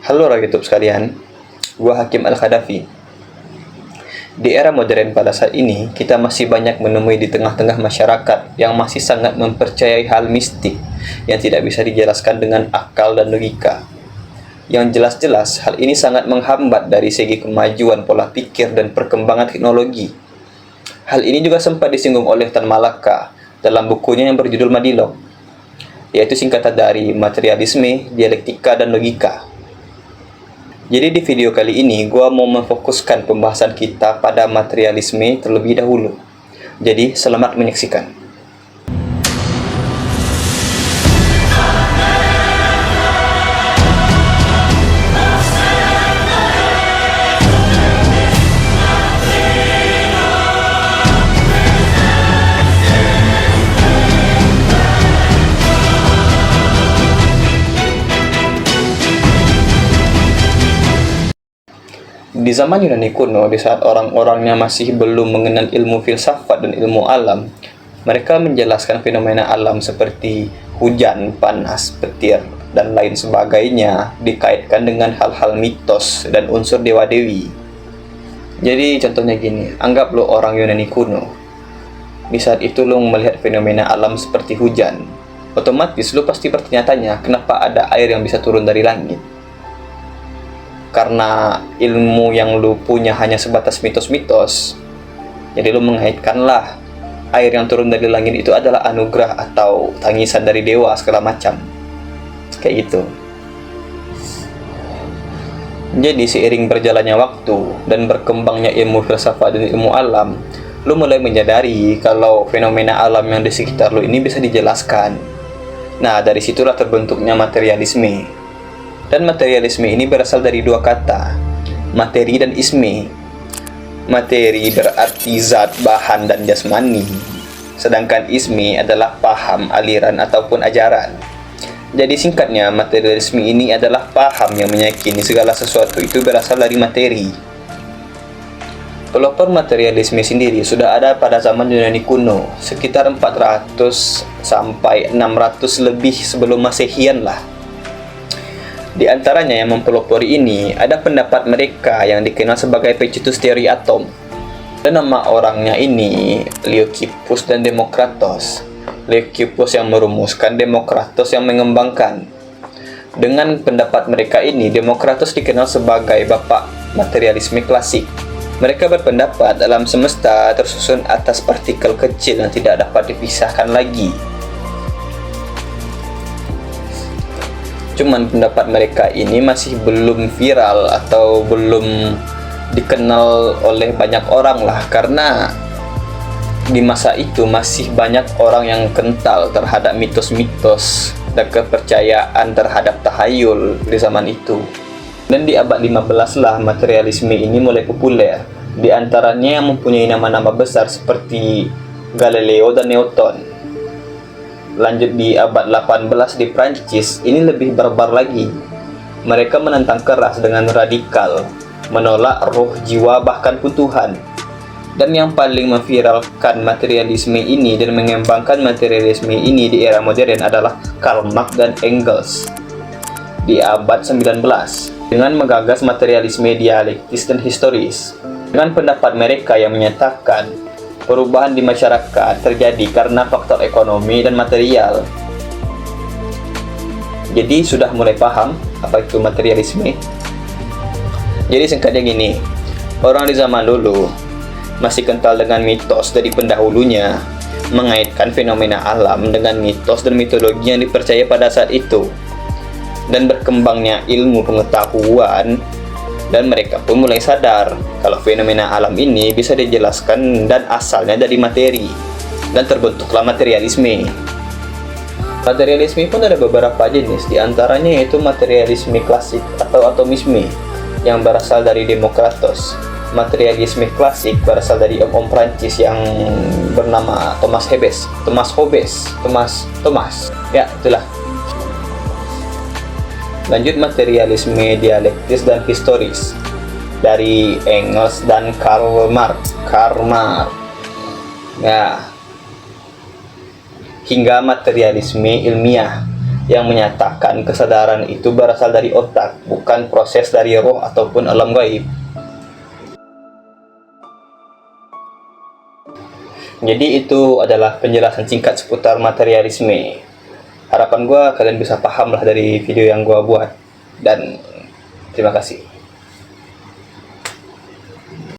Halo rakyat YouTube sekalian, gua Hakim Al-Khadafi. Di era modern pada saat ini, kita masih banyak menemui di tengah-tengah masyarakat yang masih sangat mempercayai hal mistik yang tidak bisa dijelaskan dengan akal dan logika. Yang jelas-jelas, hal ini sangat menghambat dari segi kemajuan pola pikir dan perkembangan teknologi. Hal ini juga sempat disinggung oleh Tan Malaka dalam bukunya yang berjudul Madilog, yaitu singkatan dari materialisme, dialektika, dan logika. Jadi di video kali ini, gua mau memfokuskan pembahasan kita pada materialisme terlebih dahulu. Jadi, selamat menyaksikan. Di zaman Yunani kuno, di saat orang-orangnya masih belum mengenal ilmu filsafat dan ilmu alam, mereka menjelaskan fenomena alam seperti hujan, panas, petir, dan lain sebagainya dikaitkan dengan hal-hal mitos dan unsur dewa-dewi. Jadi contohnya gini, anggap lo orang Yunani kuno. Di saat itu lo melihat fenomena alam seperti hujan. Otomatis lo pasti bertanya-tanya, kenapa ada air yang bisa turun dari langit? Karena ilmu yang lu punya hanya sebatas mitos-mitos, jadi lu mengaitkanlah air yang turun dari langit itu adalah anugerah atau tangisan dari dewa segala macam, kayak gitu. Jadi seiring berjalannya waktu dan berkembangnya ilmu filsafat dan ilmu alam, lu mulai menyadari kalau fenomena alam yang di sekitar lu ini bisa dijelaskan. Nah, dari situlah terbentuknya materialisme. Dan materialisme ini berasal dari dua kata, materi dan isme. Materi berarti zat, bahan, dan jasmani. Sedangkan isme adalah paham, aliran, ataupun ajaran. Jadi singkatnya, materialisme ini adalah paham yang meyakini segala sesuatu itu berasal dari materi. Pelopor materialisme sendiri sudah ada pada zaman Yunani kuno, sekitar 400 sampai 600 lebih sebelum Masehian lah. Di antaranya yang mempelopori ini, ada pendapat mereka yang dikenal sebagai pencetus teori atom. Dan nama orangnya ini, Leucippus dan Democritus. Leucippus yang merumuskan, Democritus yang mengembangkan. Dengan pendapat mereka ini, Democritus dikenal sebagai bapak materialisme klasik. Mereka berpendapat alam semesta tersusun atas partikel kecil yang tidak dapat dipisahkan lagi. Cuman pendapat mereka ini masih belum viral atau belum dikenal oleh banyak orang lah, karena di masa itu masih banyak orang yang kental terhadap mitos-mitos dan kepercayaan terhadap tahayul di zaman itu. Dan di abad 15 lah materialisme ini mulai populer. Di antaranya yang mempunyai nama-nama besar seperti Galileo dan Newton. Lanjut di abad 18 di Prancis, ini lebih barbar lagi. Mereka menentang keras dengan radikal, menolak roh, jiwa, bahkan pun Tuhan. Dan yang paling memviralkan materialisme ini dan mengembangkan materialisme ini di era modern adalah Karl Marx dan Engels di abad 19 dengan menggagas materialisme dialektis dan historis. Dengan pendapat mereka yang menyatakan perubahan di masyarakat terjadi karena faktor ekonomi dan material. Jadi sudah mulai paham apa itu materialisme? Jadi singkatnya gini, orang di zaman dulu masih kental dengan mitos dari pendahulunya, mengaitkan fenomena alam dengan mitos dan mitologi yang dipercaya pada saat itu. Dan berkembangnya ilmu pengetahuan, dan mereka pun mulai sadar kalau fenomena alam ini bisa dijelaskan dan asalnya dari materi, dan terbentuklah materialisme. Materialisme pun ada beberapa jenis, diantaranya yaitu materialisme klasik atau atomisme yang berasal dari Democritus. Materialisme klasik berasal dari om-om Prancis yang bernama Thomas Hobbes. Ya, itulah. Lanjut materialisme dialektis dan historis dari Engels dan Karl Marx. Ya. Hingga materialisme ilmiah yang menyatakan kesadaran itu berasal dari otak, bukan proses dari roh ataupun alam gaib. Jadi itu adalah penjelasan singkat seputar materialisme. Harapan gue kalian bisa paham lah dari video yang gue buat. Dan terima kasih.